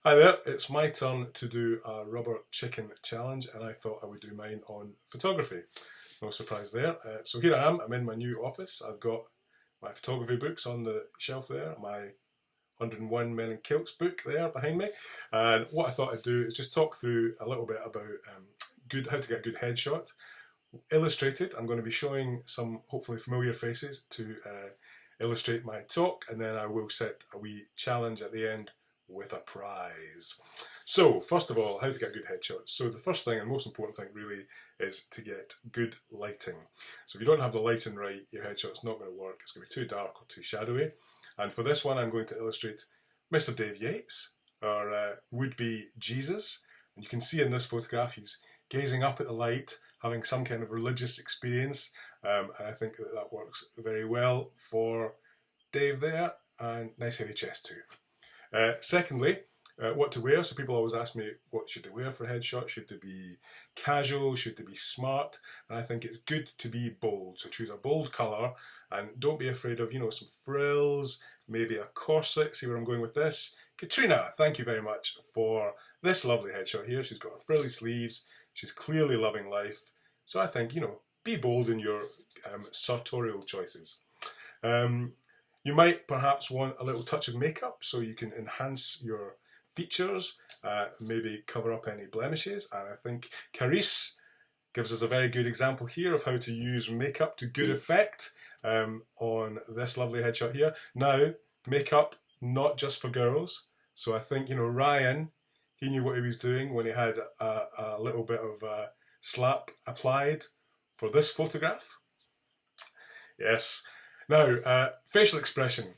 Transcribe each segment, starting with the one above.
Hi there, it's my turn to do a rubber chicken challenge, and I thought I would do mine on photography. No surprise there. So here I am, I'm in my new office. I've got my photography books on the shelf there, my 101 Men in Kilts book there behind me. And what I thought I'd do is just talk through a little bit about how to get a good headshot. Illustrated, I'm going to be showing some hopefully familiar faces to illustrate my talk, and then I will set a wee challenge at the end with a prize. So first of all, how to get good headshots. So the first thing and most important thing really is to get good lighting. So if you don't have the lighting right, your headshot's not going to work. It's going to be too dark or too shadowy. And for this one, I'm going to illustrate Mr. Dave Yates, our would-be Jesus. And you can see in this photograph, he's gazing up at the light, having some kind of religious experience. And I think that works very well for Dave there, and nice hairy chest too. Secondly, what to wear. So people always ask me, what should they wear for a headshot? Should they be casual? Should they be smart? And I think it's good to be bold. So choose a bold colour and don't be afraid of, some frills, maybe a corset. See where I'm going with this? Katrina, thank you very much for this lovely headshot here. She's got frilly sleeves. She's clearly loving life. So I think, be bold in your sartorial choices. You might perhaps want a little touch of makeup so you can enhance your features, maybe cover up any blemishes. And I think Carice gives us a very good example here of how to use makeup to good effect on this lovely headshot here. Now, makeup not just for girls. So I think, Ryan, he knew what he was doing when he had a little bit of slap applied for this photograph. Yes. Now, facial expression.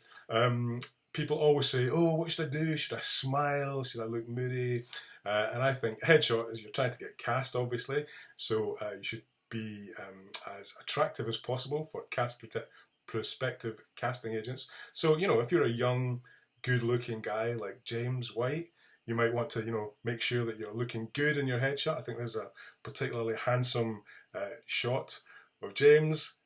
People always say, oh, what should I do? Should I smile? Should I look moody? And I think headshot is you're trying to get cast, obviously. So you should be as attractive as possible for prospective casting agents. So, if you're a young, good-looking guy like James White, you might want to, make sure that you're looking good in your headshot. I think there's a particularly handsome shot of James.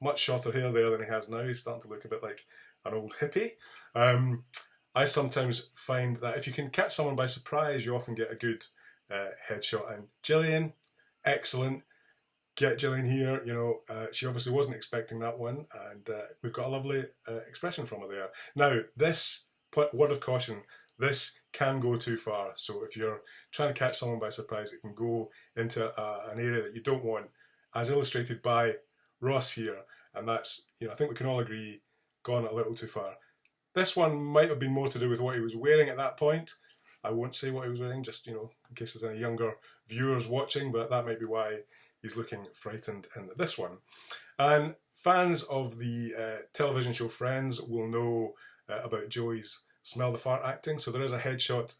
Much shorter hair there than he has now. He's starting to look a bit like an old hippie. I sometimes find that if you can catch someone by surprise, you often get a good headshot. And Gillian, excellent. Get Gillian here. She obviously wasn't expecting that one, and we've got a lovely expression from her there. Now, this word of caution. This can go too far. So if you're trying to catch someone by surprise, it can go into an area that you don't want, as illustrated by Ross here. And that's, I think we can all agree, gone a little too far. This one might have been more to do with what he was wearing at that point. I won't say what he was wearing, just, in case there's any younger viewers watching, but that might be why he's looking frightened in this one. And fans of the television show Friends will know about Joey's smell the fart acting. So there is a headshot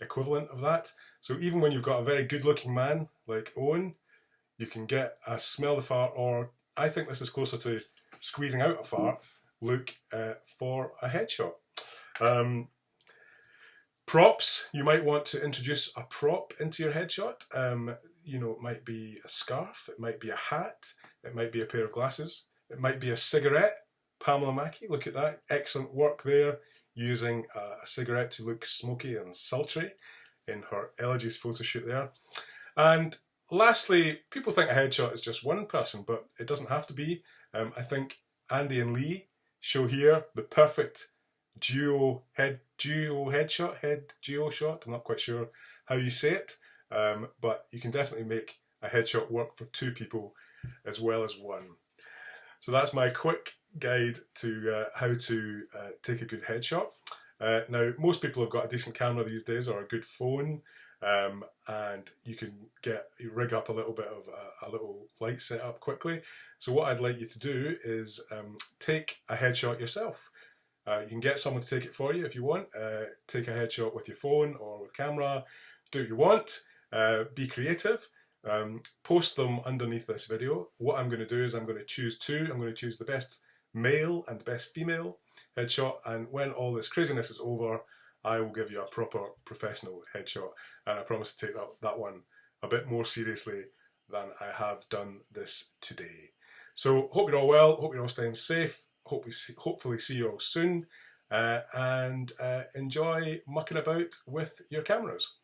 equivalent of that. So even when you've got a very good looking man like Owen, you can get a smell the fart, or I think this is closer to squeezing out a fart, look for a headshot. Props, you might want to introduce a prop into your headshot. It might be a scarf, it might be a hat, it might be a pair of glasses, it might be a cigarette. Pamela Mackey, look at that, excellent work there, using a cigarette to look smoky and sultry in her Elegies photo shoot there. And lastly, people think a headshot is just one person, but it doesn't have to be. I think Andy and Lee show here the perfect duo shot. I'm not quite sure how you say it, but you can definitely make a headshot work for two people as well as one. So that's my quick guide to how to take a good headshot. Now, most people have got a decent camera these days or a good phone. And you can rig up a little bit of a little light setup quickly. So what I'd like you to do is take a headshot yourself. You can get someone to take it for you if you want. Take a headshot with your phone or with camera. Do what you want. Be creative. Post them underneath this video. What I'm going to do is I'm going to choose two. I'm going to choose the best male and the best female headshot. And when all this craziness is over, I will give you a proper professional headshot, and I promise to take that one a bit more seriously than I have done this today. So hope you're all well, hope you're all staying safe, hopefully see you all soon, and enjoy mucking about with your cameras.